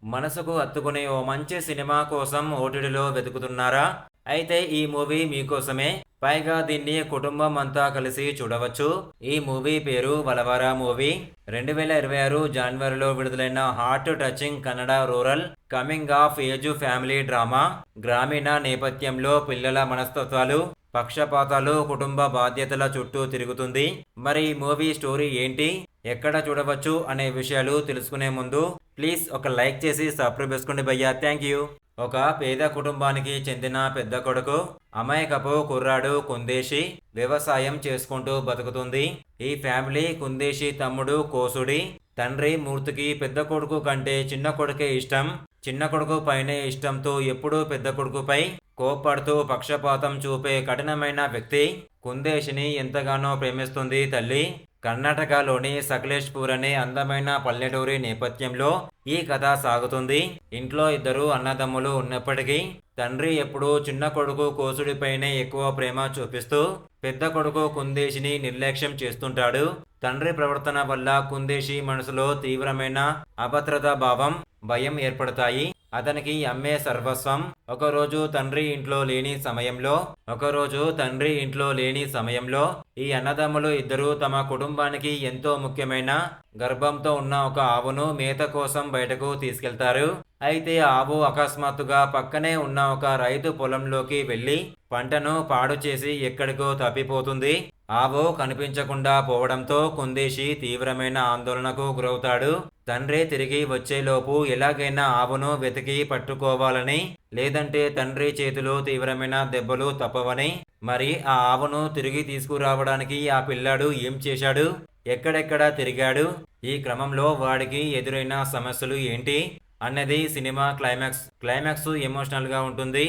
మనసుకు హత్తుకునే ఓ మంచి సినిమా కోసం ఓటీటీలో వెతుకుతున్నారా? అయితే ఈ మూవీ మీకోసమే. పైగా దీన్ని కుటుంబం అంతా కలిసి చూడవచ్చు. ఈ మూవీ పేరు 'వలవర' మూవీ. 2026 జనవరిలో విడుదలైన heart touching Kannada rural coming of age family drama. గ్రామీణ నేపథ్యంలో పిల్లల మనస్తత్వాలు, పక్షపాతాలు, కుటుంబ బాధ్యతల చుట్టూ తిరుగుతుంది. మరి ఈ మూవీ స్టోరీ ఏంటి? ఎక్కడ చూడవచ్చు అనే విషయాలు తెలుసుకునే ముందు ప్లీజ్ ఒక లైక్ చేసి సబ్స్క్రైబ్ చేసుకోండి భయ్యా. Thank you. ఒక పేద కుటుంబానికి చెందిన పెద్ద కొడుకు అమాయకపు కుర్రాడు కుందేశి వ్యవసాయం చేసుకుంటూ బతుకుతుంది. ఈ ఫ్యామిలీ కుందేశి తమ్ముడు కోసుడి, తండ్రి మూర్తికి పెద్ద కొడుకు కంటే చిన్న కొడుకే ఇష్టం. చిన్న కొడుకు పైనే ఇష్టంతో ఎప్పుడూ పెద్ద కొడుకుపై కోప్పడుతూ పక్షపాతం చూపే కఠినమైన వ్యక్తి. కుందేశిని ఎంతగానో ప్రేమిస్తుంది తల్లి. కర్ణాటకలోని సకలేష్పూర్ అనే అందమైన పల్లెటూరి నేపథ్యంలో ఈ కథ సాగుతుంది. ఇంట్లో ఇద్దరు అన్నదమ్ములు ఉన్నప్పటికీ తండ్రి ఎప్పుడూ చిన్న కొడుకు కోసుడిపైనే ఎక్కువ ప్రేమ చూపిస్తూ పెద్ద కొడుకు కుందేశిని నిర్లక్ష్యం చేస్తుంటాడు. తండ్రి ప్రవర్తన వల్ల కుందేశి మనసులో తీవ్రమైన అభద్రతా భావం, భయం ఏర్పడతాయి. అతనికి అమ్మే సర్వస్వం. ఒకరోజు తండ్రి ఇంట్లో లేని సమయంలో ఈ అన్నదమ్ములు ఇద్దరు తమ కుటుంబానికి ఎంతో ముఖ్యమైన గర్భంతో ఉన్న ఒక ఆవును మేత కోసం బయటకు తీసుకెళ్తారు. అయితే ఆవు అకస్మాత్తుగా పక్కనే ఉన్న ఒక రైతు పొలంలోకి వెళ్లి పంటను పాడు చేసి ఎక్కడికో తప్పిపోతుంది. ఆవు కనిపించకుండా పోవడంతో కుందేశి తీవ్రమైన ఆందోళనకు గురవుతాడు. తండ్రి తిరిగి వచ్చేలోపు ఎలాగైనా ఆవును వెతికి పట్టుకోవాలని, లేదంటే తండ్రి చేతిలో తీవ్రమైన దెబ్బలు తప్పవని. మరి ఆ ఆవును తిరిగి తీసుకురావడానికి ఆ పిల్లాడు ఏం చేశాడు? ఎక్కడెక్కడ తిరిగాడు? ఈ క్రమంలో వాడికి ఎదురైన సమస్యలు ఏంటి అన్నది సినిమా క్లైమాక్స్ ఎమోషనల్ గా ఉంటుంది.